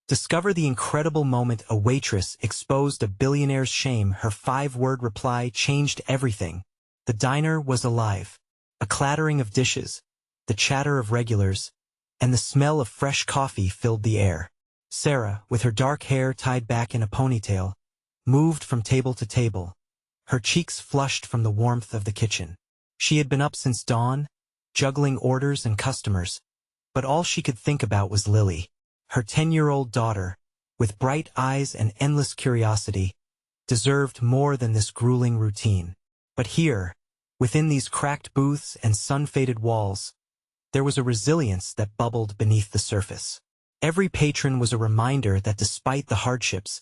Discover the incredible moment a waitress exposed a billionaire's shame. Her 5-word reply changed everything. The diner was alive. A clattering of dishes, the chatter of regulars, and the smell of fresh coffee filled the air. Sarah, with her dark hair tied back in a ponytail, moved from table to table, her cheeks flushed from the warmth of the kitchen. She had been up since dawn, juggling orders and customers, but all she could think about was Lily. Her 10-year-old daughter, with bright eyes and endless curiosity, deserved more than this grueling routine. But here, within these cracked booths and sun-faded walls, there was a resilience that bubbled beneath the surface. Every patron was a reminder that despite the hardships,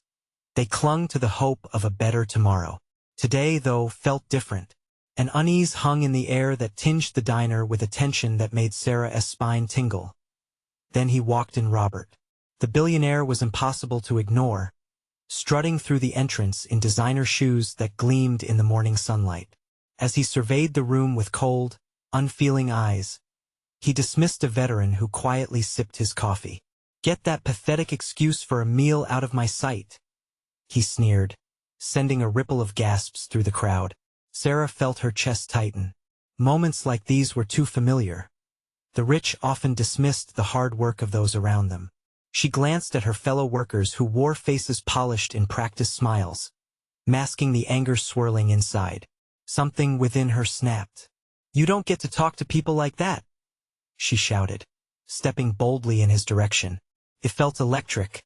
they clung to the hope of a better tomorrow. Today, though, felt different. An unease hung in the air that tinged the diner with a tension that made Sarah's spine tingle. Then he walked in Robert. The billionaire was impossible to ignore, strutting through the entrance in designer shoes that gleamed in the morning sunlight. As he surveyed the room with cold, unfeeling eyes, he dismissed a veteran who quietly sipped his coffee. "Get that pathetic excuse for a meal out of my sight," he sneered, sending a ripple of gasps through the crowd. Sarah felt her chest tighten. Moments like these were too familiar. The rich often dismissed the hard work of those around them. She glanced at her fellow workers who wore faces polished in practiced smiles, masking the anger swirling inside. Something within her snapped. "You don't get to talk to people like that," she shouted, stepping boldly in his direction. It felt electric.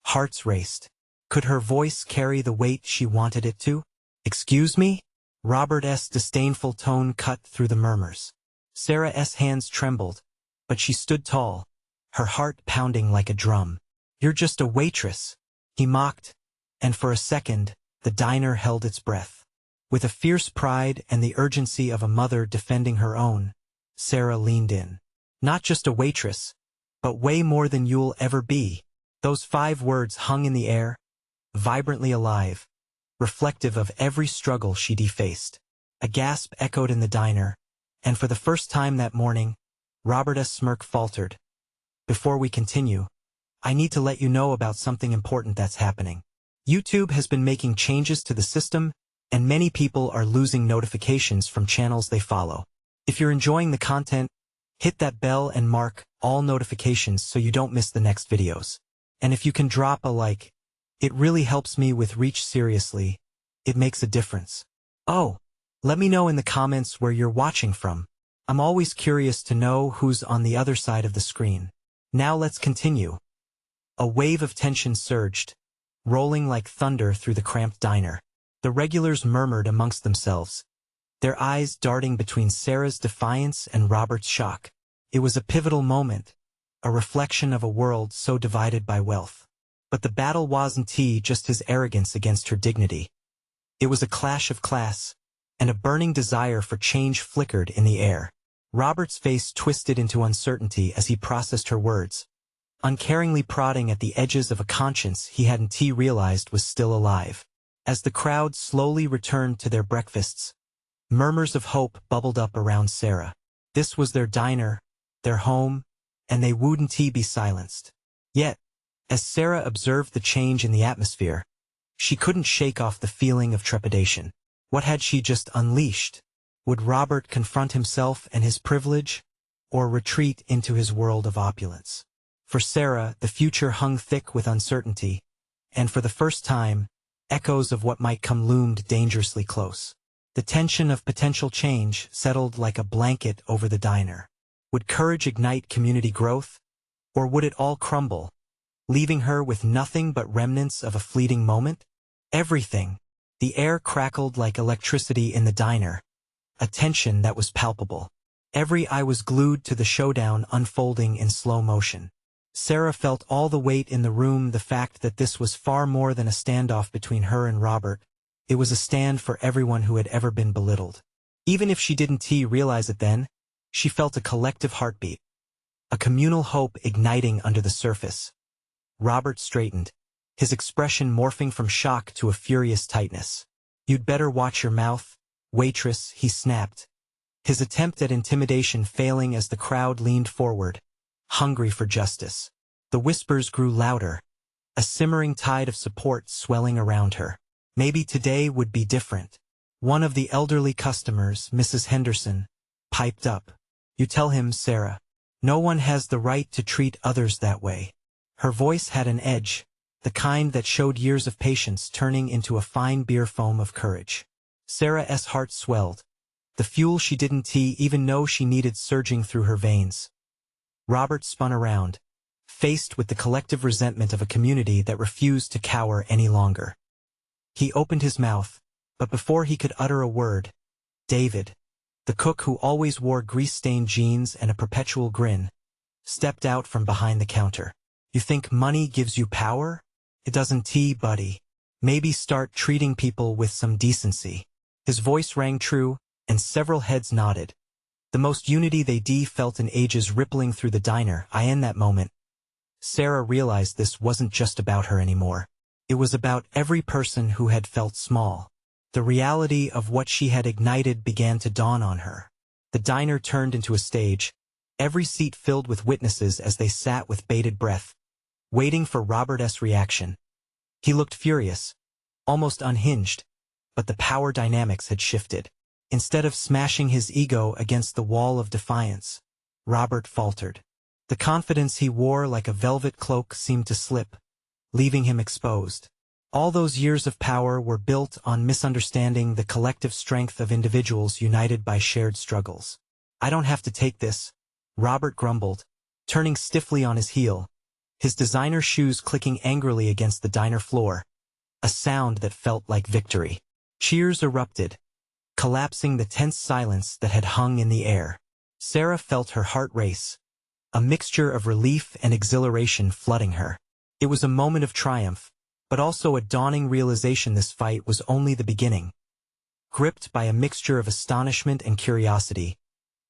Hearts raced. Could her voice carry the weight she wanted it to? "Excuse me?" Robert's disdainful tone cut through the murmurs. Sarah's hands trembled, but she stood tall, her heart pounding like a drum. "You're just a waitress," he mocked, and for a second, the diner held its breath. With a fierce pride and the urgency of a mother defending her own, Sarah leaned in. "Not just a waitress, but way more than you'll ever be." Those 5 words hung in the air, vibrantly alive, reflective of every struggle she'd faced. A gasp echoed in the diner, and for the first time that morning, Robert's smirk faltered. "Before we continue, I need to let you know about something important that's happening. YouTube has been making changes to the system, and many people are losing notifications from channels they follow. If you're enjoying the content, hit that bell and mark all notifications so you don't miss the next videos. And if you can drop a like, it really helps me with reach. Seriously, it makes a difference. Oh, let me know in the comments where you're watching from. I'm always curious to know who's on the other side of the screen. Now let's continue." A wave of tension surged, rolling like thunder through the cramped diner. The regulars murmured amongst themselves, their eyes darting between Sarah's defiance and Robert's shock. It was a pivotal moment, a reflection of a world so divided by wealth. But the battle wasn't just his arrogance against her dignity. It was a clash of class, and a burning desire for change flickered in the air. Robert's face twisted into uncertainty as he processed her words, uncaringly prodding at the edges of a conscience he hadn't realized was still alive. As the crowd slowly returned to their breakfasts, murmurs of hope bubbled up around Sarah. This was their diner, their home, and they wouldn't be silenced. Yet, as Sarah observed the change in the atmosphere, she couldn't shake off the feeling of trepidation. What had she just unleashed? Would Robert confront himself and his privilege, or retreat into his world of opulence? For Sarah, the future hung thick with uncertainty, and for the first time, echoes of what might come loomed dangerously close. The tension of potential change settled like a blanket over the diner. Would courage ignite community growth, or would it all crumble, leaving her with nothing but remnants of a fleeting moment? Everything. The air crackled like electricity in the diner, a tension that was palpable. Every eye was glued to the showdown unfolding in slow motion. Sarah felt all the weight in the room, the fact that this was far more than a standoff between her and Robert. It was a stand for everyone who had ever been belittled. Even if she didn't realize it then, she felt a collective heartbeat, a communal hope igniting under the surface. Robert straightened, his expression morphing from shock to a furious tightness. "You'd better watch your mouth, waitress," he snapped, his attempt at intimidation failing as the crowd leaned forward, hungry for justice. The whispers grew louder, a simmering tide of support swelling around her. Maybe today would be different. One of the elderly customers, Mrs. Henderson, piped up. You tell him, Sarah. No one has the right to treat others that way. Her voice had an edge, the kind that showed years of patience turning into a fine beer foam of courage. Sarah's heart swelled. The fuel she didn't even know she needed surging through her veins. Robert spun around, faced with the collective resentment of a community that refused to cower any longer. He opened his mouth, but before he could utter a word, David, the cook who always wore grease-stained jeans and a perpetual grin, stepped out from behind the counter. You think money gives you power? It doesn't, buddy. Maybe start treating people with some decency. His voice rang true, and several heads nodded. The most unity they felt in ages rippling through the diner. In that moment, Sarah realized this wasn't just about her anymore. It was about every person who had felt small. The reality of what she had ignited began to dawn on her. The diner turned into a stage, every seat filled with witnesses as they sat with bated breath, waiting for Robert's reaction. He looked furious, almost unhinged, but the power dynamics had shifted. Instead of smashing his ego against the wall of defiance, Robert faltered. The confidence he wore like a velvet cloak seemed to slip, leaving him exposed. All those years of power were built on misunderstanding the collective strength of individuals united by shared struggles. I don't have to take this, Robert grumbled, turning stiffly on his heel, his designer shoes clicking angrily against the diner floor, a sound that felt like victory. Cheers erupted, collapsing the tense silence that had hung in the air. Sarah felt her heart race, a mixture of relief and exhilaration flooding her. It was a moment of triumph, but also a dawning realization this fight was only the beginning. Gripped by a mixture of astonishment and curiosity,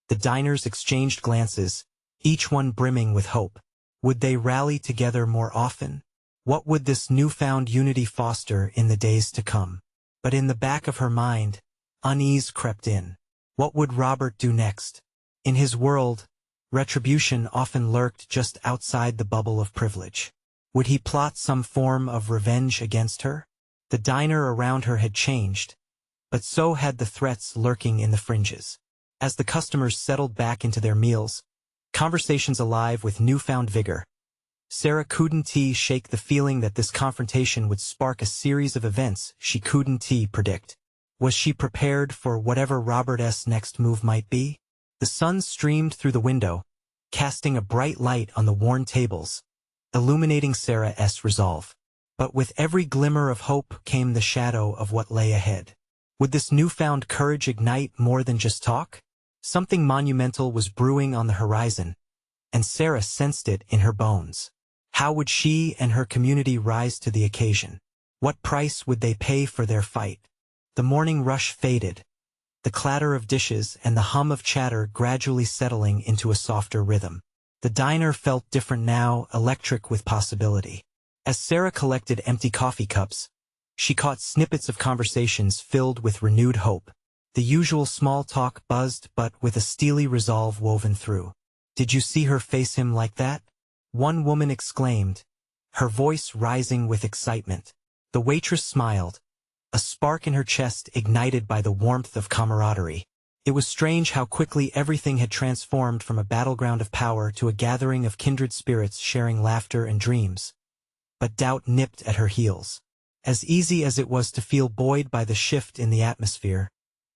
the diners exchanged glances, each one brimming with hope. Would they rally together more often? What would this newfound unity foster in the days to come? But in the back of her mind, unease crept in. What would Robert do next? In his world, retribution often lurked just outside the bubble of privilege. Would he plot some form of revenge against her? The diner around her had changed, but so had the threats lurking in the fringes. As the customers settled back into their meals, conversations alive with newfound vigor, Sarah couldn't shake the feeling that this confrontation would spark a series of events she couldn't predict. Was she prepared for whatever Robert's next move might be? The sun streamed through the window, casting a bright light on the worn tables, illuminating Sarah's resolve. But with every glimmer of hope came the shadow of what lay ahead. Would this newfound courage ignite more than just talk? Something monumental was brewing on the horizon, and Sarah sensed it in her bones. How would she and her community rise to the occasion? What price would they pay for their fight? The morning rush faded, the clatter of dishes and the hum of chatter gradually settling into a softer rhythm. The diner felt different now, electric with possibility. As Sarah collected empty coffee cups, she caught snippets of conversations filled with renewed hope. The usual small talk buzzed but with a steely resolve woven through. Did you see her face him like that? One woman exclaimed, her voice rising with excitement. The waitress smiled, a spark in her chest ignited by the warmth of camaraderie. It was strange how quickly everything had transformed from a battleground of power to a gathering of kindred spirits sharing laughter and dreams. But doubt nipped at her heels. As easy as it was to feel buoyed by the shift in the atmosphere,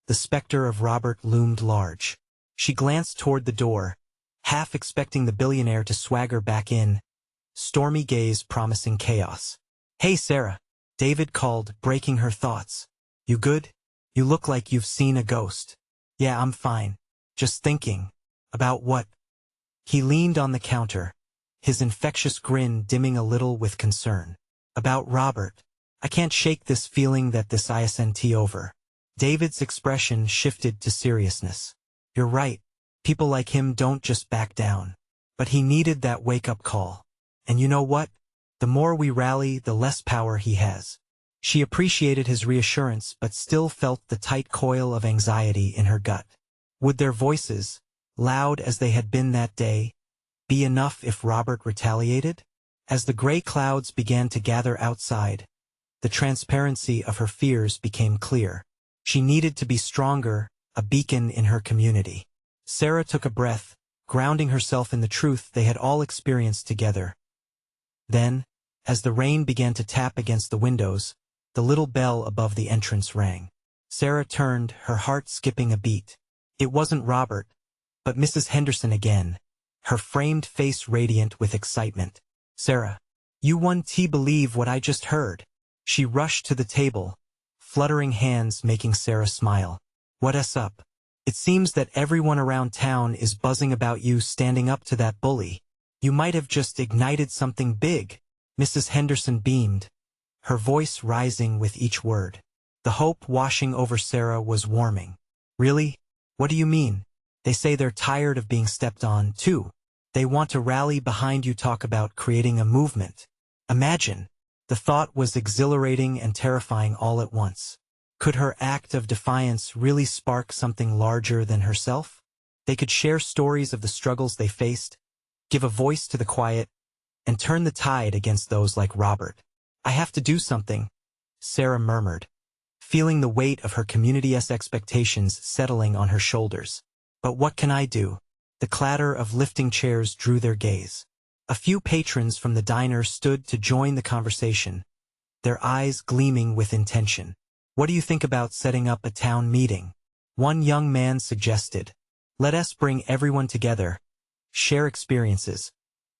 the specter of Robert loomed large. She glanced toward the door, half expecting the billionaire to swagger back in, stormy gaze promising chaos. Hey Sarah, David called, breaking her thoughts. You good? You look like you've seen a ghost. Yeah, I'm fine. Just thinking. About what? He leaned on the counter, his infectious grin dimming a little with concern. About Robert. I can't shake this feeling that this isn't over. David's expression shifted to seriousness. You're right. People like him don't just back down. But he needed that wake-up call. And you know what? The more we rally, the less power he has. She appreciated his reassurance but still felt the tight coil of anxiety in her gut. Would their voices, loud as they had been that day, be enough if Robert retaliated? As the gray clouds began to gather outside, the transparency of her fears became clear. She needed to be stronger, a beacon in her community. Sarah took a breath, grounding herself in the truth they had all experienced together. Then, as the rain began to tap against the windows, the little bell above the entrance rang. Sarah turned, her heart skipping a beat. It wasn't Robert, but Mrs. Henderson again, her framed face radiant with excitement. "Sarah, you won't believe what I just heard." She rushed to the table, fluttering hands making Sarah smile. "What's up? It seems that everyone around town is buzzing about you standing up to that bully. You might have just ignited something big." Mrs. Henderson beamed, her voice rising with each word. The hope washing over Sarah was warming. "Really? What do you mean? They say they're tired of being stepped on, too. They want to rally behind you, talk about creating a movement. Imagine." The thought was exhilarating and terrifying all at once. Could her act of defiance really spark something larger than herself? They could share stories of the struggles they faced, give a voice to the quiet, and turn the tide against those like Robert. "I have to do something," Sarah murmured, feeling the weight of her community's expectations settling on her shoulders. "But what can I do?" The clatter of lifting chairs drew their gaze. A few patrons from the diner stood to join the conversation, their eyes gleaming with intention. "What do you think about setting up a town meeting?" One young man suggested. "Let us bring everyone together, share experiences,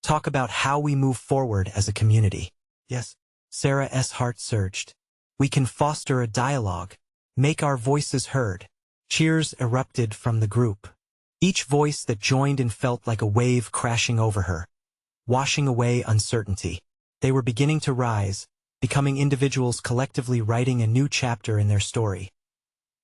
talk about how we move forward as a community." "Yes." Sarah's heart surged. "We can foster a dialogue, make our voices heard." Cheers erupted from the group. Each voice that joined in felt like a wave crashing over her, washing away uncertainty. They were beginning to rise, becoming individuals collectively writing a new chapter in their story.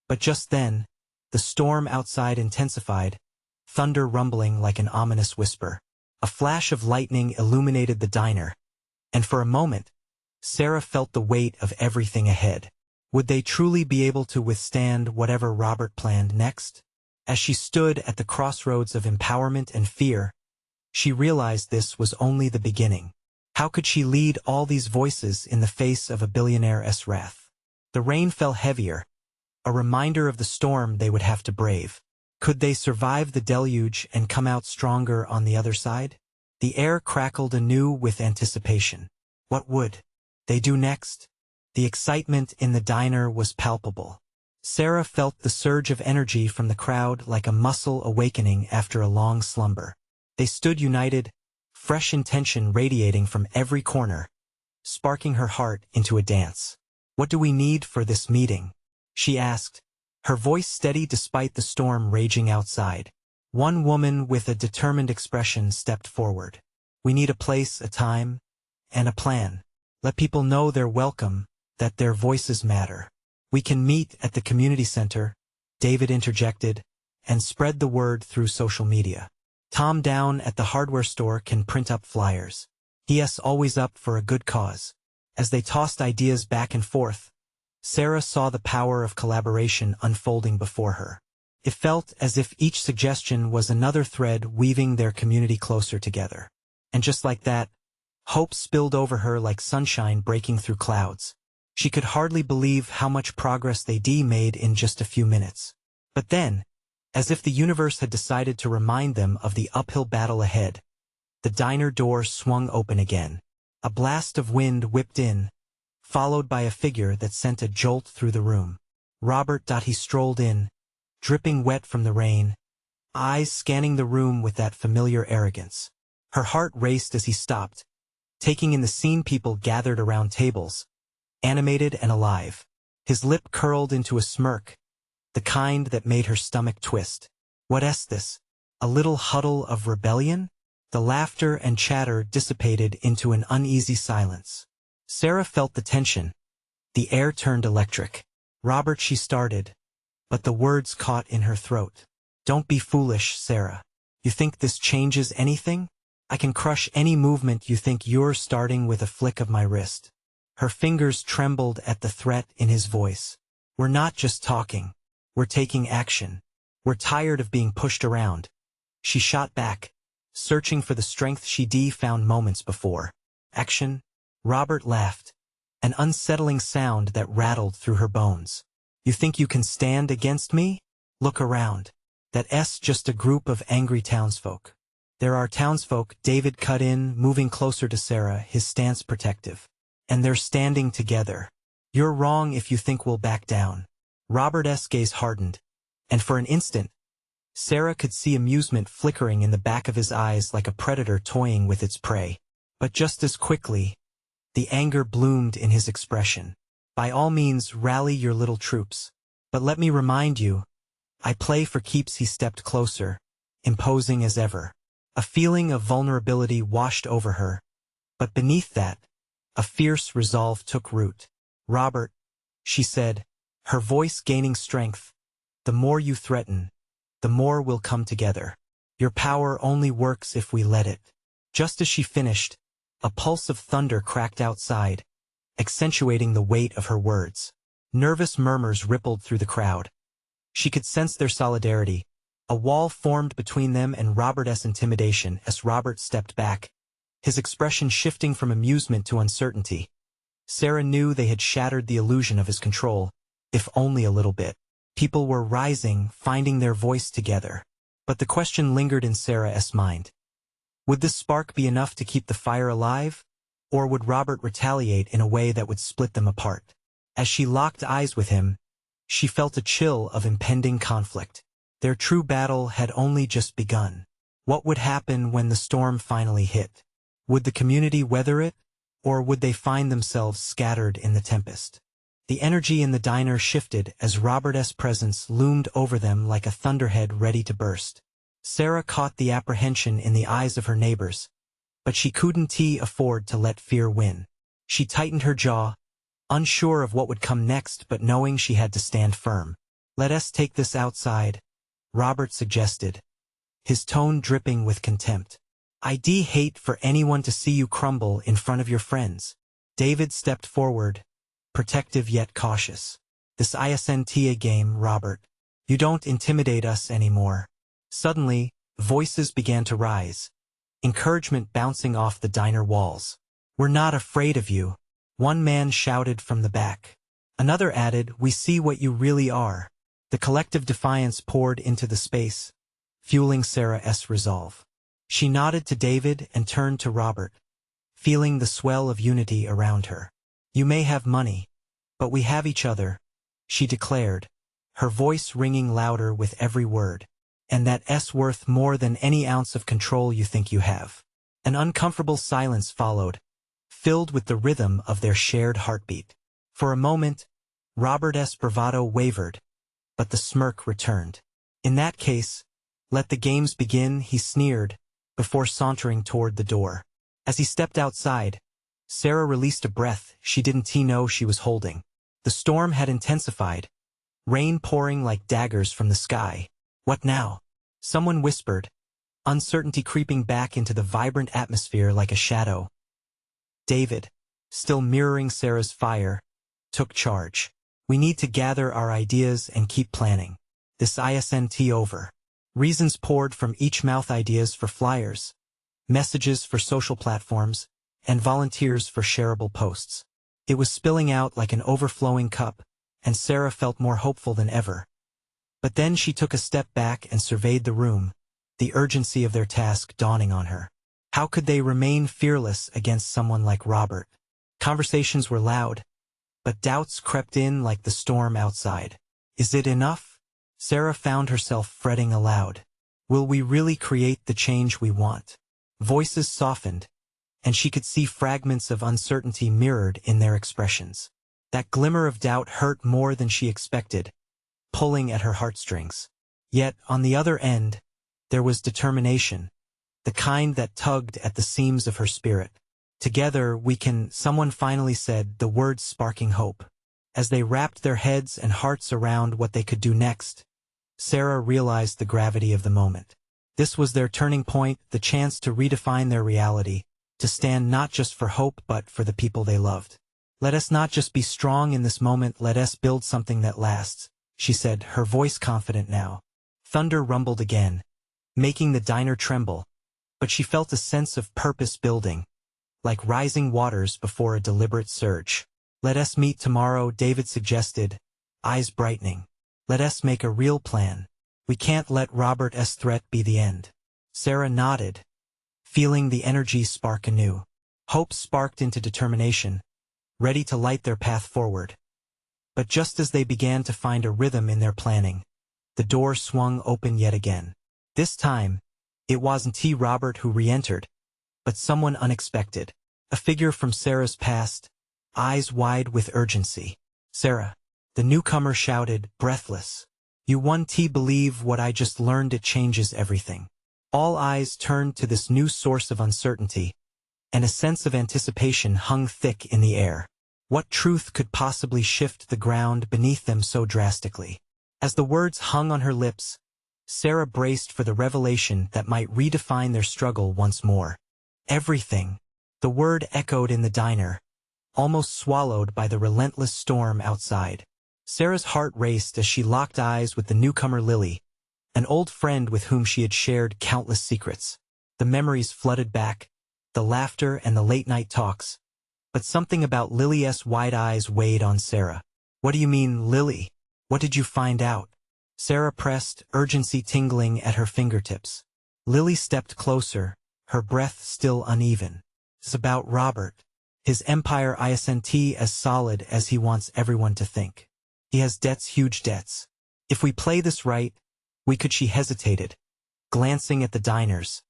But just then, the storm outside intensified, thunder rumbling like an ominous whisper. A flash of lightning illuminated the diner, and for a moment, Sarah felt the weight of everything ahead. Would they truly be able to withstand whatever Robert planned next? As she stood at the crossroads of empowerment and fear, she realized this was only the beginning. How could she lead all these voices in the face of a billionaire's wrath? The rain fell heavier, a reminder of the storm they would have to brave. Could they survive the deluge and come out stronger on the other side? The air crackled anew with anticipation. What would they do next? The excitement in the diner was palpable. Sarah felt the surge of energy from the crowd like a muscle awakening after a long slumber. They stood united, fresh intention radiating from every corner, sparking her heart into a dance. "What do we need for this meeting?" she asked, her voice steady despite the storm raging outside. One woman with a determined expression stepped forward. "We need a place, a time, and a plan. Let people know they're welcome, that their voices matter." "We can meet at the community center," David interjected, "and spread the word through social media. Tom down at the hardware store can print up flyers. He's always up for a good cause." As they tossed ideas back and forth, Sarah saw the power of collaboration unfolding before her. It felt as if each suggestion was another thread weaving their community closer together. And just like that, hope spilled over her like sunshine breaking through clouds. She could hardly believe how much progress they'd made in just a few minutes. But then, as if the universe had decided to remind them of the uphill battle ahead, the diner door swung open again. A blast of wind whipped in, followed by a figure that sent a jolt through the room. Robert. He strolled in, dripping wet from the rain, eyes scanning the room with that familiar arrogance. Her heart raced as he stopped, taking in the scene. People gathered around tables, animated and alive. His lip curled into a smirk, the kind that made her stomach twist. "What's this? A little huddle of rebellion?" The laughter and chatter dissipated into an uneasy silence. Sarah felt the tension. The air turned electric. "Robert," she started, but the words caught in her throat. "Don't be foolish, Sarah. You think this changes anything? I can crush any movement you think you're starting with a flick of my wrist." Her fingers trembled at the threat in his voice. "We're not just talking. We're taking action. We're tired of being pushed around." She shot back, searching for the strength she'd found moments before. Action. Robert laughed, an unsettling sound that rattled through her bones. You think you can stand against me? Look around. That's just a group of angry townsfolk. There are townsfolk, David cut in, moving closer to Sarah, his stance protective. And they're standing together. You're wrong if you think we'll back down. Robert's gaze hardened, and for an instant, Sarah could see amusement flickering in the back of his eyes like a predator toying with its prey. But just as quickly, the anger bloomed in his expression. By all means, rally your little troops. But let me remind you, I play for keeps. He stepped closer, imposing as ever. A feeling of vulnerability washed over her, but beneath that, a fierce resolve took root. Robert, she said, her voice gaining strength, the more you threaten, the more we'll come together. Your power only works if we let it. Just as she finished, a pulse of thunder cracked outside, accentuating the weight of her words. Nervous murmurs rippled through the crowd. She could sense their solidarity. A wall formed between them and Robert's intimidation as Robert stepped back, his expression shifting from amusement to uncertainty. Sarah knew they had shattered the illusion of his control, if only a little bit. People were rising, finding their voice together. But the question lingered in Sarah's mind. Would this spark be enough to keep the fire alive? Or would Robert retaliate in a way that would split them apart? As she locked eyes with him, she felt a chill of impending conflict. Their true battle had only just begun. What would happen when the storm finally hit? Would the community weather it, or would they find themselves scattered in the tempest? The energy in the diner shifted as Robert's presence loomed over them like a thunderhead ready to burst. Sarah caught the apprehension in the eyes of her neighbors, but she couldn't afford to let fear win. She tightened her jaw, unsure of what would come next but knowing she had to stand firm. Let us take this outside, Robert suggested, his tone dripping with contempt. I'd hate for anyone to see you crumble in front of your friends. David stepped forward, protective yet cautious. This isn't a game, Robert. You don't intimidate us anymore. Suddenly, voices began to rise, encouragement bouncing off the diner walls. We're not afraid of you, one man shouted from the back. Another added, we see what you really are. The collective defiance poured into the space, fueling Sarah's resolve. She nodded to David and turned to Robert, feeling the swell of unity around her. You may have money, but we have each other, she declared, her voice ringing louder with every word. And that's worth more than any ounce of control you think you have. An uncomfortable silence followed, filled with the rhythm of their shared heartbeat. For a moment, Robert's bravado wavered, but the smirk returned. In that case, let the games begin, he sneered, before sauntering toward the door. As he stepped outside, Sarah released a breath she didn't know she was holding. The storm had intensified, rain pouring like daggers from the sky. What now? Someone whispered, uncertainty creeping back into the vibrant atmosphere like a shadow. David, still mirroring Sarah's fire, took charge. We need to gather our ideas and keep planning. This isn't over. Reasons poured from each mouth, ideas for flyers, messages for social platforms, and volunteers for shareable posts. It was spilling out like an overflowing cup, and Sarah felt more hopeful than ever. But then she took a step back and surveyed the room, the urgency of their task dawning on her. How could they remain fearless against someone like Robert? Conversations were loud, but doubts crept in like the storm outside. Is it enough? Sarah found herself fretting aloud. Will we really create the change we want? Voices softened, and she could see fragments of uncertainty mirrored in their expressions. That glimmer of doubt hurt more than she expected, pulling at her heartstrings. Yet, on the other end, there was determination, the kind that tugged at the seams of her spirit. Together we can, someone finally said, the words sparking hope. As they wrapped their heads and hearts around what they could do next, Sarah realized the gravity of the moment. This was their turning point, the chance to redefine their reality, to stand not just for hope but for the people they loved. Let us not just be strong in this moment, let us build something that lasts, she said, her voice confident now. Thunder rumbled again, making the diner tremble, but she felt a sense of purpose building, like rising waters before a deliberate surge. "Let us meet tomorrow," David suggested, eyes brightening. "Let us make a real plan. We can't let Robert's threat be the end." Sarah nodded, feeling the energy spark anew. Hope sparked into determination, ready to light their path forward. But just as they began to find a rhythm in their planning, the door swung open yet again. This time, it wasn't Robert who re-entered, but someone unexpected. A figure from Sarah's past, eyes wide with urgency. "Sarah," the newcomer shouted, breathless. "You won't believe what I just learned. It changes everything." All eyes turned to this new source of uncertainty, and a sense of anticipation hung thick in the air. What truth could possibly shift the ground beneath them so drastically? As the words hung on her lips, Sarah braced for the revelation that might redefine their struggle once more. Everything. The word echoed in the diner, almost swallowed by the relentless storm outside. Sarah's heart raced as she locked eyes with the newcomer Lily, an old friend with whom she had shared countless secrets. The memories flooded back, the laughter and the late-night talks. But something about Lily's wide eyes weighed on Sarah. "What do you mean, Lily? What did you find out?" Sarah pressed, urgency tingling at her fingertips. Lily stepped closer, her breath still uneven. "It's about Robert. His empire isn't as solid as he wants everyone to think. He has debts, huge debts. If we play this right, we could." She hesitated, glancing at the diners,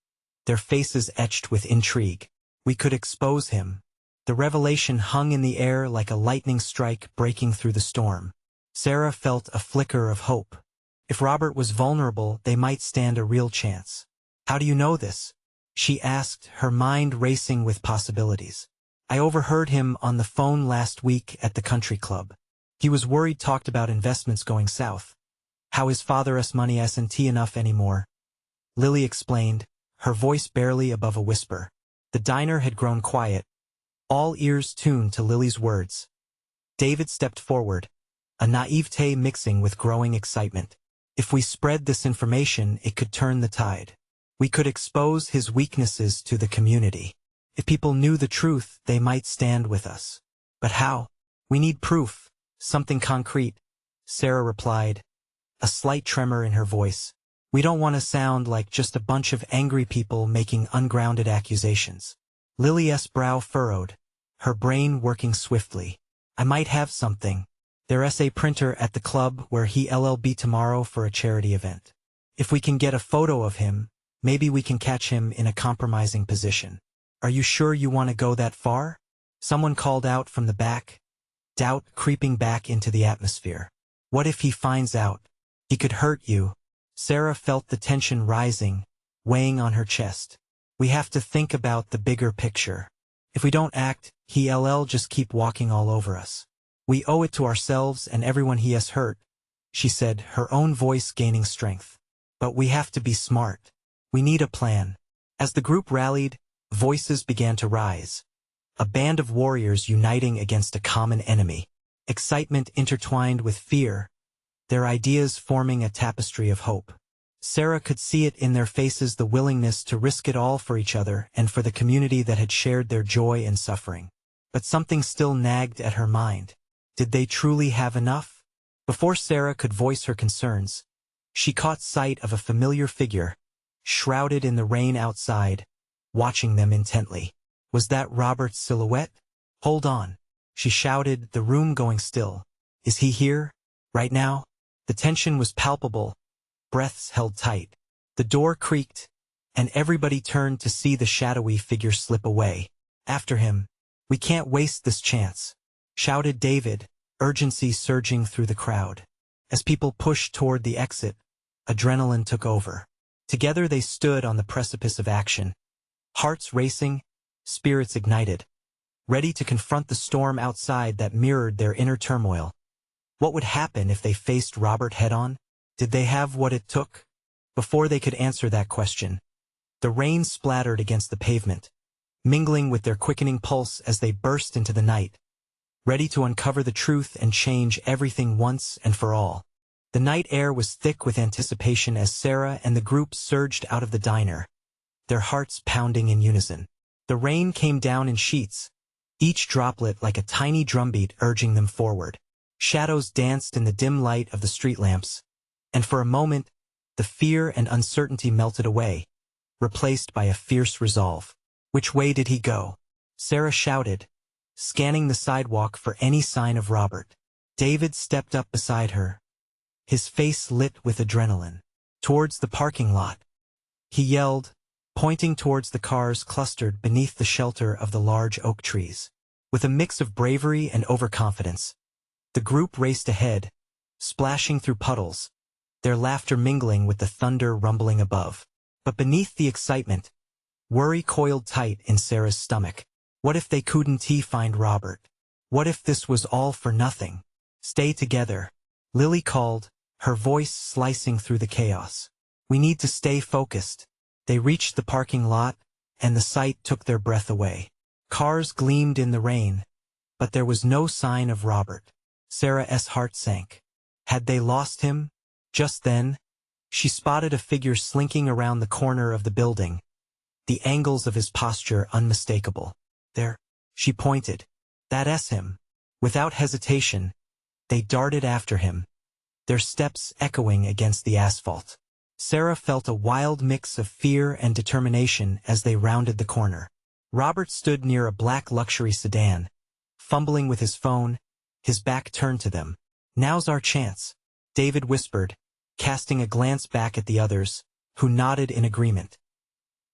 their faces etched with intrigue. "We could expose him." The revelation hung in the air like a lightning strike breaking through the storm. Sarah felt a flicker of hope. If Robert was vulnerable, they might stand a real chance. "How do you know this?" she asked, her mind racing with possibilities. "I overheard him on the phone last week at the country club. He was worried, talked about investments going south. How his father's money isn't enough anymore." Lily explained, her voice barely above a whisper. The diner had grown quiet, all ears tuned to Lily's words. David stepped forward, a naivete mixing with growing excitement. "If we spread this information, it could turn the tide. We could expose his weaknesses to the community. If people knew the truth, they might stand with us." "But how?" "We need proof, something concrete," Sarah replied, a slight tremor in her voice. "We don't want to sound like just a bunch of angry people making ungrounded accusations." Lily's brow furrowed, her brain working swiftly. "I might have something. There's a printer at the club where he'll be tomorrow for a charity event. If we can get a photo of him, maybe we can catch him in a compromising position." "Are you sure you want to go that far?" someone called out from the back, doubt creeping back into the atmosphere. "What if he finds out? He could hurt you." Sarah felt the tension rising, weighing on her chest. "We have to think about the bigger picture. If we don't act, he'll just keep walking all over us. We owe it to ourselves and everyone he has hurt," she said, her own voice gaining strength. "But we have to be smart. We need a plan." As the group rallied, voices began to rise. A band of warriors uniting against a common enemy. Excitement intertwined with fear, their ideas forming a tapestry of hope. Sarah could see it in their faces, the willingness to risk it all for each other and for the community that had shared their joy and suffering. But something still nagged at her mind. Did they truly have enough? Before Sarah could voice her concerns, she caught sight of a familiar figure, shrouded in the rain outside, watching them intently. Was that Robert's silhouette? "Hold on," she shouted, the room going still. "Is he here? Right now?" The tension was palpable, breaths held tight. The door creaked, and everybody turned to see the shadowy figure slip away. After him. "We can't waste this chance," shouted David, urgency surging through the crowd. As people pushed toward the exit, adrenaline took over. Together they stood on the precipice of action, hearts racing, spirits ignited, ready to confront the storm outside that mirrored their inner turmoil. What would happen if they faced Robert head-on? Did they have what it took? Before they could answer that question, the rain splattered against the pavement, mingling with their quickening pulse as they burst into the night, ready to uncover the truth and change everything once and for all. The night air was thick with anticipation as Sarah and the group surged out of the diner, their hearts pounding in unison. The rain came down in sheets, each droplet like a tiny drumbeat urging them forward. Shadows danced in the dim light of the street lamps, and for a moment, the fear and uncertainty melted away, replaced by a fierce resolve. Which way did he go? Sarah shouted, scanning the sidewalk for any sign of Robert. David stepped up beside her, his face lit with adrenaline. Towards the parking lot, he yelled, pointing towards the cars clustered beneath the shelter of the large oak trees. With a mix of bravery and overconfidence, the group raced ahead, splashing through puddles, their laughter mingling with the thunder rumbling above. But beneath the excitement, worry coiled tight in Sarah's stomach. What if they couldn't find Robert? What if this was all for nothing? Stay together, Lily called, her voice slicing through the chaos. We need to stay focused. They reached the parking lot, and the sight took their breath away. Cars gleamed in the rain, but there was no sign of Robert. Sarah's heart sank. Had they lost him? Just then, she spotted a figure slinking around the corner of the building, the angles of his posture unmistakable. There, she pointed. That's him. Without hesitation, they darted after him, their steps echoing against the asphalt. Sarah felt a wild mix of fear and determination as they rounded the corner. Robert stood near a black luxury sedan, fumbling with his phone, his back turned to them. Now's our chance, David whispered, casting a glance back at the others, who nodded in agreement.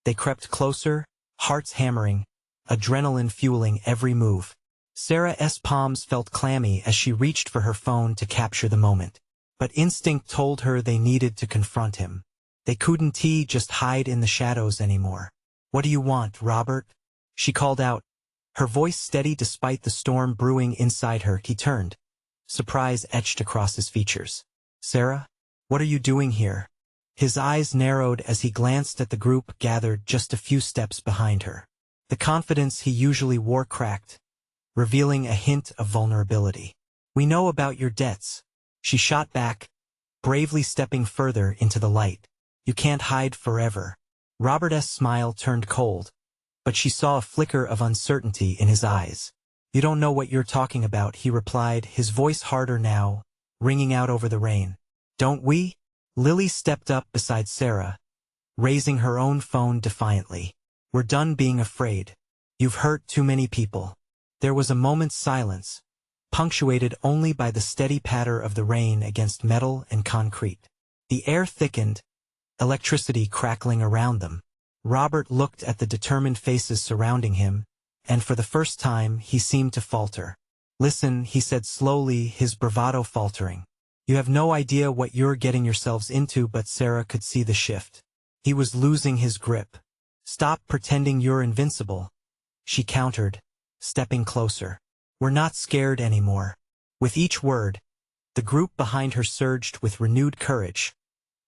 They crept closer, hearts hammering, adrenaline fueling every move. Sarah's palms felt clammy as she reached for her phone to capture the moment. But instinct told her they needed to confront him. They couldn't just hide in the shadows anymore. What do you want, Robert? She called out, her voice steady despite the storm brewing inside her. He turned, surprise etched across his features. Sarah, what are you doing here? His eyes narrowed as he glanced at the group gathered just a few steps behind her. The confidence he usually wore cracked, revealing a hint of vulnerability. We know about your debts. She shot back, bravely stepping further into the light. You can't hide forever. Robert's smile turned cold, but she saw a flicker of uncertainty in his eyes. You don't know what you're talking about, he replied, his voice harder now, ringing out over the rain. Don't we? Lily stepped up beside Sarah, raising her own phone defiantly. We're done being afraid. You've hurt too many people. There was a moment's silence, punctuated only by the steady patter of the rain against metal and concrete. The air thickened, electricity crackling around them. Robert looked at the determined faces surrounding him, and for the first time he seemed to falter. Listen, he said slowly, his bravado faltering. You have no idea what you're getting yourselves into, but Sarah could see the shift. He was losing his grip. Stop pretending you're invincible, she countered, stepping closer. We're not scared anymore. With each word, the group behind her surged with renewed courage,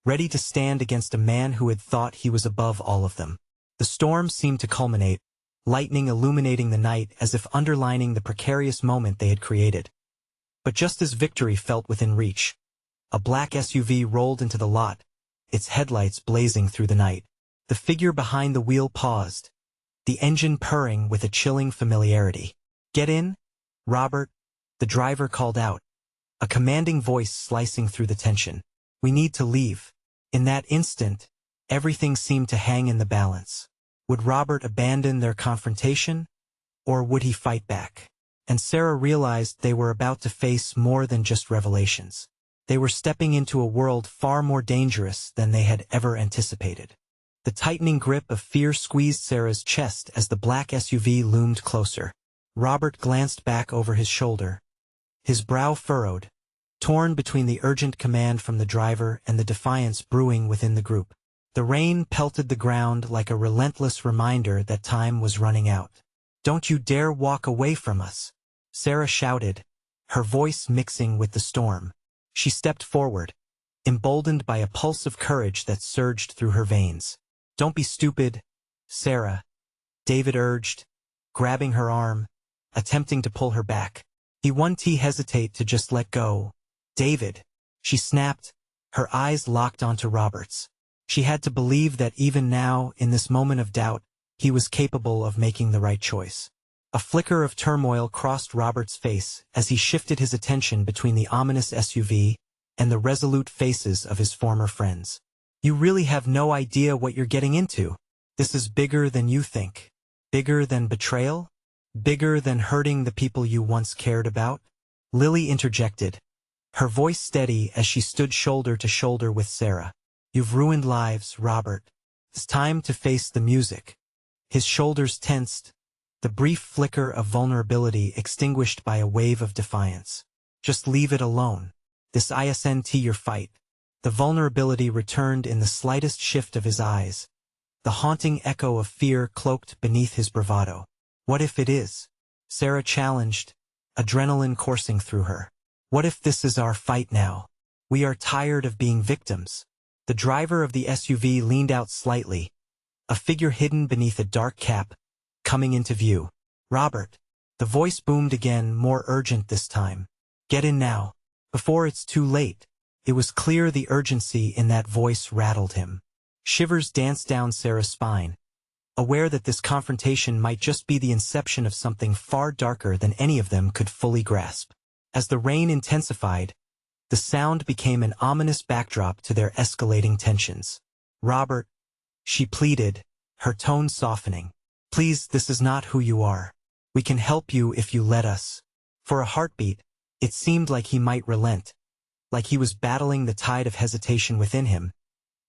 ready to stand against a man who had thought he was above all of them. The storm seemed to culminate, lightning illuminating the night as if underlining the precarious moment they had created. But just as victory felt within reach, a black SUV rolled into the lot, its headlights blazing through the night. The figure behind the wheel paused, the engine purring with a chilling familiarity. Get in, Robert, the driver called out, a commanding voice slicing through the tension. We need to leave. In that instant, everything seemed to hang in the balance. Would Robert abandon their confrontation, or would he fight back? And Sarah realized they were about to face more than just revelations. They were stepping into a world far more dangerous than they had ever anticipated. The tightening grip of fear squeezed Sarah's chest as the black SUV loomed closer. Robert glanced back over his shoulder, his brow furrowed, torn between the urgent command from the driver and the defiance brewing within the group. The rain pelted the ground like a relentless reminder that time was running out. Don't you dare walk away from us, Sarah shouted, her voice mixing with the storm. She stepped forward, emboldened by a pulse of courage that surged through her veins. Don't be stupid, Sarah, David urged, grabbing her arm, attempting to pull her back. He wouldn't hesitate to just let go. David, she snapped, her eyes locked onto Robert's. She had to believe that even now, in this moment of doubt, He was capable of making the right choice. A flicker of turmoil crossed Robert's face as he shifted his attention between the ominous SUV and the resolute faces of his former friends. You really have no idea what you're getting into. This is bigger than you think. Bigger than betrayal? Bigger than hurting the people you once cared about? Lily interjected, her voice steady as she stood shoulder to shoulder with Sarah. You've ruined lives, Robert. It's time to face the music. His shoulders tensed, the brief flicker of vulnerability extinguished by a wave of defiance. Just leave it alone. This isn't your fight. The vulnerability returned in the slightest shift of his eyes, the haunting echo of fear cloaked beneath his bravado. What if it is? Sarah challenged, adrenaline coursing through her. What if this is our fight now? We are tired of being victims. The driver of the SUV leaned out slightly, a figure hidden beneath a dark cap, coming into view. Robert. The voice boomed again, more urgent this time. Get in now. Before it's too late. It was clear the urgency in that voice rattled him. Shivers danced down Sarah's spine, aware that this confrontation might just be the inception of something far darker than any of them could fully grasp. As the rain intensified, the sound became an ominous backdrop to their escalating tensions. Robert, she pleaded, her tone softening. Please, this is not who you are. We can help you if you let us. For a heartbeat, it seemed like he might relent, like he was battling the tide of hesitation within him,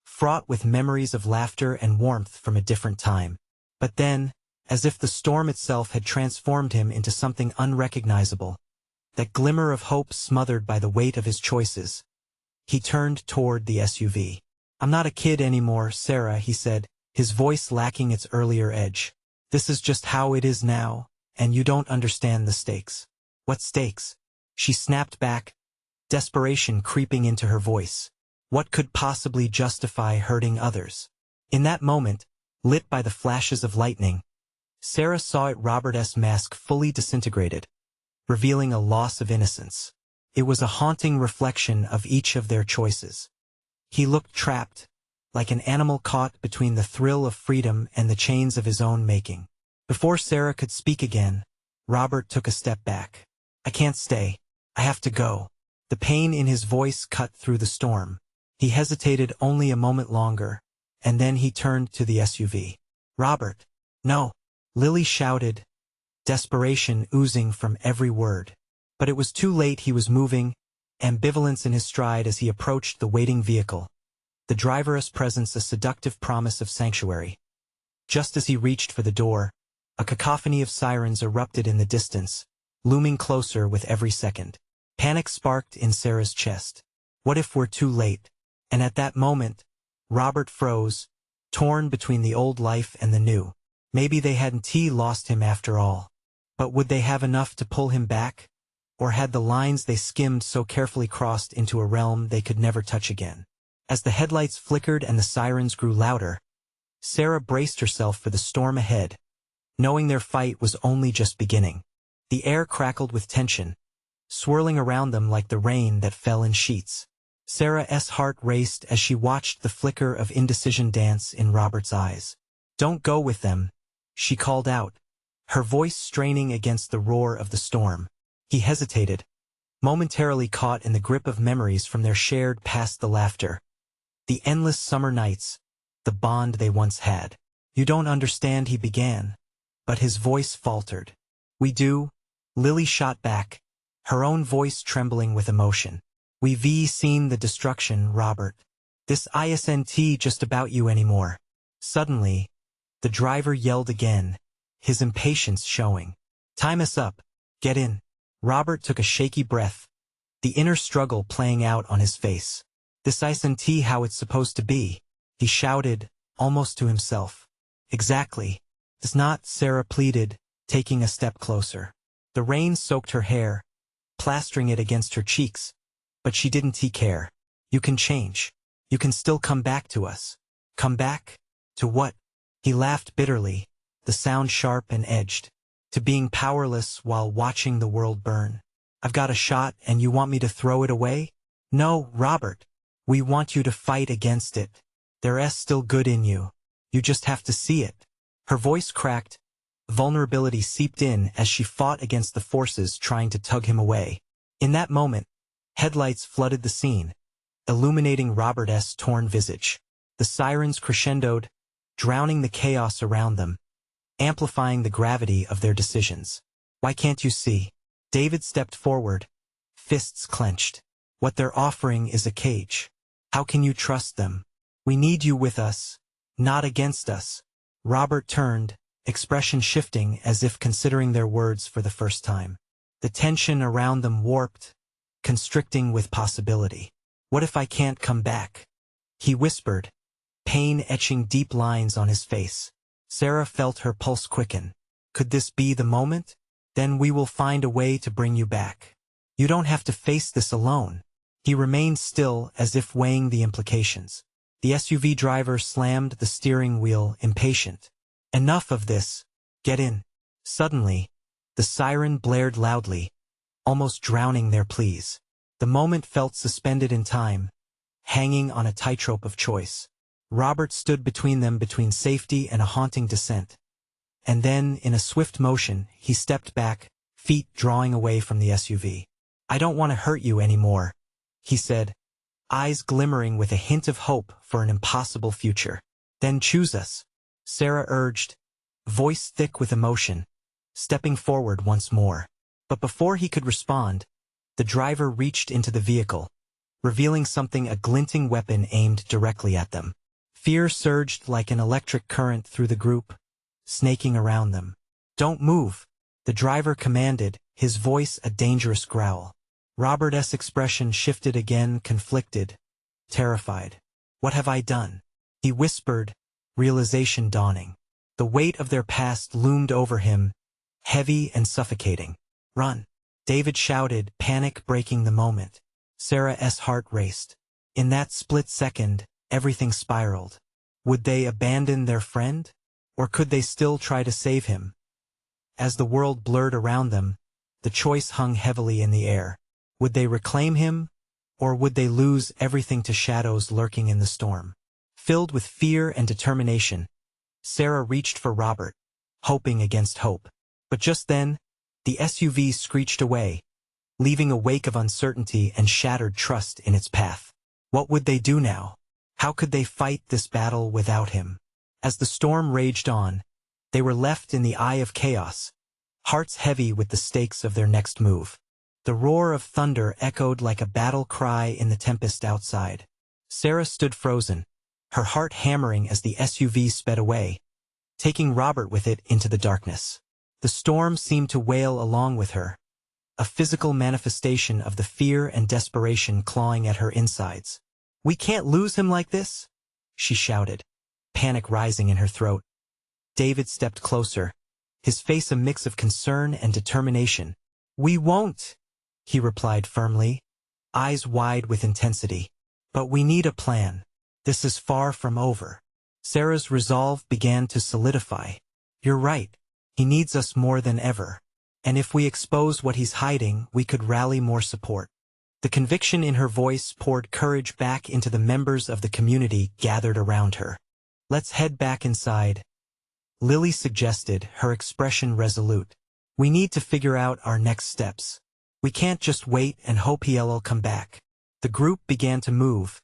fraught with memories of laughter and warmth from a different time. But then, as if the storm itself had transformed him into something unrecognizable, that glimmer of hope smothered by the weight of his choices, he turned toward the SUV. I'm not a kid anymore, Sarah, he said, his voice lacking its earlier edge. This is just how it is now, and you don't understand the stakes. What stakes? She snapped back, desperation creeping into her voice. What could possibly justify hurting others? In that moment, lit by the flashes of lightning, Sarah saw it. Robert's mask fully disintegrated, revealing a loss of innocence. It was a haunting reflection of each of their choices. He looked trapped, like an animal caught between the thrill of freedom and the chains of his own making. Before Sarah could speak again, Robert took a step back. I can't stay. I have to go. The pain in his voice cut through the storm. He hesitated only a moment longer, and then he turned to the SUV. Robert. No. Lily shouted, desperation oozing from every word. But it was too late. He was moving, ambivalence in his stride as he approached the waiting vehicle, the driver's presence a seductive promise of sanctuary. Just as he reached for the door, a cacophony of sirens erupted in the distance, looming closer with every second. Panic sparked in Sarah's chest. What if we're too late? And at that moment, Robert froze, torn between the old life and the new. Maybe they hadn't lost him after all. But would they have enough to pull him back? Or had the lines they skimmed so carefully crossed into a realm they could never touch again? As the headlights flickered and the sirens grew louder, Sarah braced herself for the storm ahead, knowing their fight was only just beginning. The air crackled with tension, swirling around them like the rain that fell in sheets. Sarah's heart raced as she watched the flicker of indecision dance in Robert's eyes. Don't go with them, she called out, her voice straining against the roar of the storm. He hesitated, momentarily caught in the grip of memories from their shared past, the laughter, the endless summer nights, the bond they once had. You don't understand, he began, but his voice faltered. We do, Lily shot back, her own voice trembling with emotion. We've seen the destruction, Robert. This isn't just about you anymore. Suddenly, the driver yelled again, his impatience showing. Time is up. Get in. Robert took a shaky breath, the inner struggle playing out on his face. This isn't how it's supposed to be, he shouted, almost to himself. Exactly. It's not, Sarah pleaded, taking a step closer. The rain soaked her hair, plastering it against her cheeks, but she didn't care. You can change. You can still come back to us. Come back? To what? He laughed bitterly, the sound sharp and edged. To being powerless while watching the world burn. I've got a shot and you want me to throw it away? No, Robert. We want you to fight against it. There's still good in you. You just have to see it. Her voice cracked, vulnerability seeped in as she fought against the forces trying to tug him away. In that moment, headlights flooded the scene, illuminating Robert's torn visage. The sirens crescendoed, drowning the chaos around them, amplifying the gravity of their decisions. Why can't you see? David stepped forward, fists clenched. What they're offering is a cage. How can you trust them? We need you with us, not against us. Robert turned, expression shifting as if considering their words for the first time. The tension around them warped, constricting with possibility. What if I can't come back? He whispered, pain etching deep lines on his face. Sarah felt her pulse quicken. Could this be the moment? Then we will find a way to bring you back. You don't have to face this alone. He remained still as if weighing the implications. The SUV driver slammed the steering wheel, impatient. Enough of this. Get in. Suddenly, the siren blared loudly, almost drowning their pleas. The moment felt suspended in time, hanging on a tightrope of choice. Robert stood between them, between safety and a haunting descent. And then, in a swift motion, he stepped back, feet drawing away from the SUV. I don't want to hurt you anymore, he said, eyes glimmering with a hint of hope for an impossible future. Then choose us, Sarah urged, voice thick with emotion, stepping forward once more. But before he could respond, the driver reached into the vehicle, revealing something, a glinting weapon aimed directly at them. Fear surged like an electric current through the group, snaking around them. Don't move, the driver commanded, his voice a dangerous growl. Robert's expression shifted again, conflicted, terrified. What have I done? He whispered, realization dawning. The weight of their past loomed over him, heavy and suffocating. Run! David shouted, panic breaking the moment. Sarah's heart raced. In that split second, everything spiraled. Would they abandon their friend? Or could they still try to save him? As the world blurred around them, the choice hung heavily in the air. Would they reclaim him? Or would they lose everything to shadows lurking in the storm? Filled with fear and determination, Sarah reached for Robert, hoping against hope. But just then, the SUV screeched away, leaving a wake of uncertainty and shattered trust in its path. What would they do now? How could they fight this battle without him? As the storm raged on, they were left in the eye of chaos, hearts heavy with the stakes of their next move. The roar of thunder echoed like a battle cry in the tempest outside. Sarah stood frozen, her heart hammering as the SUV sped away, taking Robert with it into the darkness. The storm seemed to wail along with her, a physical manifestation of the fear and desperation clawing at her insides. We can't lose him like this, she shouted, panic rising in her throat. David stepped closer, his face a mix of concern and determination. We won't, he replied firmly, eyes wide with intensity. But we need a plan. This is far from over. Sarah's resolve began to solidify. You're right. He needs us more than ever. And if we expose what he's hiding, we could rally more support. The conviction in her voice poured courage back into the members of the community gathered around her. Let's head back inside, Lily suggested, her expression resolute. We need to figure out our next steps. We can't just wait and hope he'll come back. The group began to move,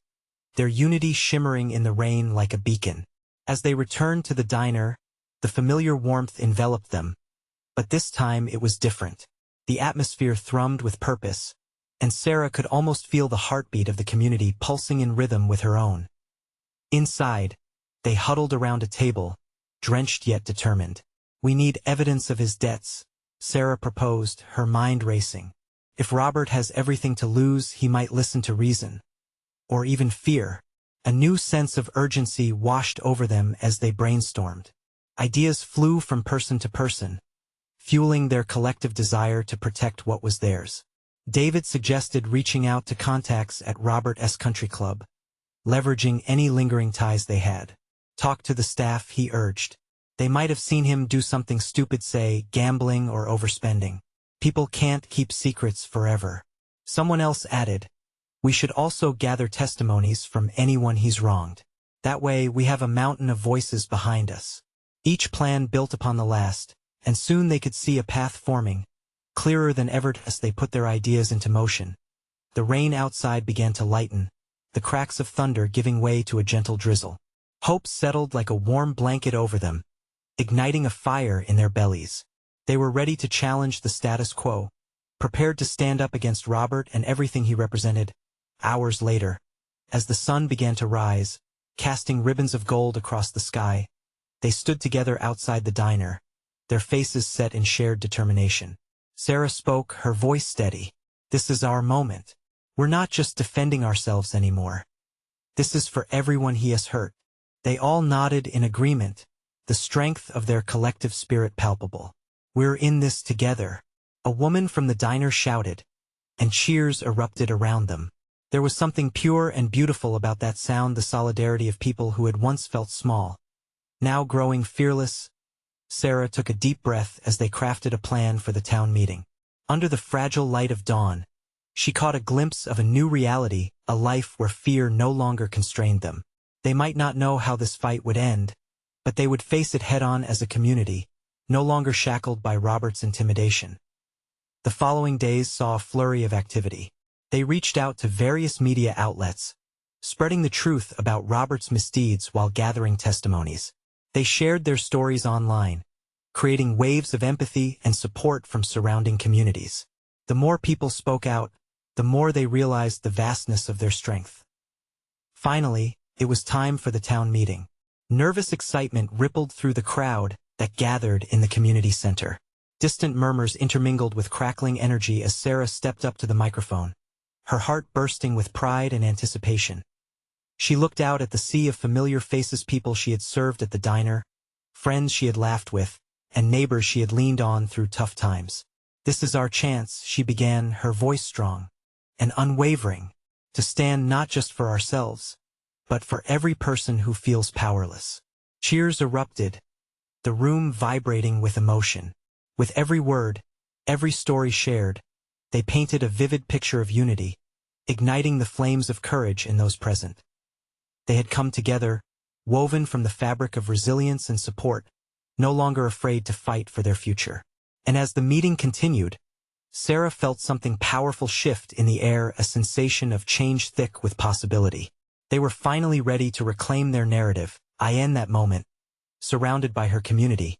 their unity shimmering in the rain like a beacon. As they returned to the diner, the familiar warmth enveloped them. But this time it was different. The atmosphere thrummed with purpose, and Sarah could almost feel the heartbeat of the community pulsing in rhythm with her own. Inside, they huddled around a table, drenched yet determined. We need evidence of his debts, Sarah proposed, her mind racing. If Robert has everything to lose, he might listen to reason. Or even fear. A new sense of urgency washed over them as they brainstormed. Ideas flew from person to person, fueling their collective desire to protect what was theirs. David suggested reaching out to contacts at Robert's country club, leveraging any lingering ties they had. Talk to the staff, he urged. They might have seen him do something stupid, say, gambling or overspending. People can't keep secrets forever. Someone else added, we should also gather testimonies from anyone he's wronged. That way we have a mountain of voices behind us. Each plan built upon the last, and soon they could see a path forming, clearer than ever as they put their ideas into motion. The rain outside began to lighten, the cracks of thunder giving way to a gentle drizzle. Hope settled like a warm blanket over them, igniting a fire in their bellies. They were ready to challenge the status quo, prepared to stand up against Robert and everything he represented. Hours later, as the sun began to rise, casting ribbons of gold across the sky, they stood together outside the diner, their faces set in shared determination. Sarah spoke, her voice steady. "This is our moment. We're not just defending ourselves anymore. This is for everyone he has hurt." They all nodded in agreement, the strength of their collective spirit palpable. "We're in this together," a woman from the diner shouted, and cheers erupted around them. There was something pure and beautiful about that sound, the solidarity of people who had once felt small, now growing fearless. Sarah took a deep breath as they crafted a plan for the town meeting. Under the fragile light of dawn, she caught a glimpse of a new reality, a life where fear no longer constrained them. They might not know how this fight would end, but they would face it head-on as a community, no longer shackled by Robert's intimidation. The following days saw a flurry of activity. They reached out to various media outlets, spreading the truth about Robert's misdeeds while gathering testimonies. They shared their stories online, creating waves of empathy and support from surrounding communities. The more people spoke out, the more they realized the vastness of their strength. Finally, it was time for the town meeting. Nervous excitement rippled through the crowd that gathered in the community center. Distant murmurs intermingled with crackling energy as Sarah stepped up to the microphone, her heart bursting with pride and anticipation. She looked out at the sea of familiar faces, people she had served at the diner, friends she had laughed with, and neighbors she had leaned on through tough times. "This is our chance," she began, her voice strong and unwavering, "to stand not just for ourselves, but for every person who feels powerless." Cheers erupted, the room vibrating with emotion. With every word, every story shared, they painted a vivid picture of unity, igniting the flames of courage in those present. They had come together, woven from the fabric of resilience and support, no longer afraid to fight for their future. And as the meeting continued, Sarah felt something powerful shift in the air, a sensation of change thick with possibility. They were finally ready to reclaim their narrative. In that moment, surrounded by her community,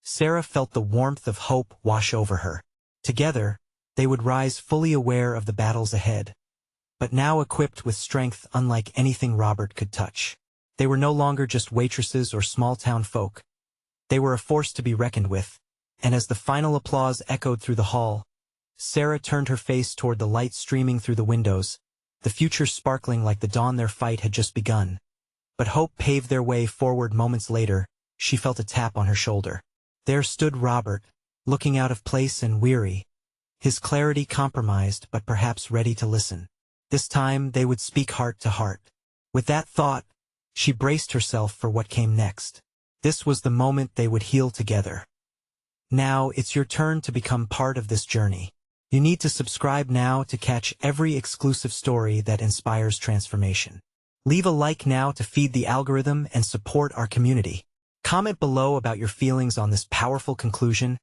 Sarah felt the warmth of hope wash over her. Together, they would rise fully aware of the battles ahead, but now equipped with strength unlike anything Robert could touch. They were no longer just waitresses or small-town folk. They were a force to be reckoned with, and as the final applause echoed through the hall, Sarah turned her face toward the light streaming through the windows, the future sparkling like the dawn. Their fight had just begun. But hope paved their way forward. Moments later, she felt a tap on her shoulder. There stood Robert, looking out of place and weary, his clarity compromised but perhaps ready to listen. This time they would speak heart to heart. With that thought, she braced herself for what came next. This was the moment they would heal together. Now it's your turn to become part of this journey. You need to subscribe now to catch every exclusive story that inspires transformation. Leave a like now to feed the algorithm and support our community. Comment below about your feelings on this powerful conclusion,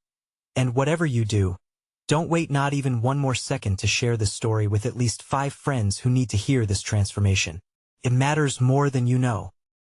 and whatever you do, don't wait not even one more second to share this story with at least 5 friends who need to hear this transformation. It matters more than you know.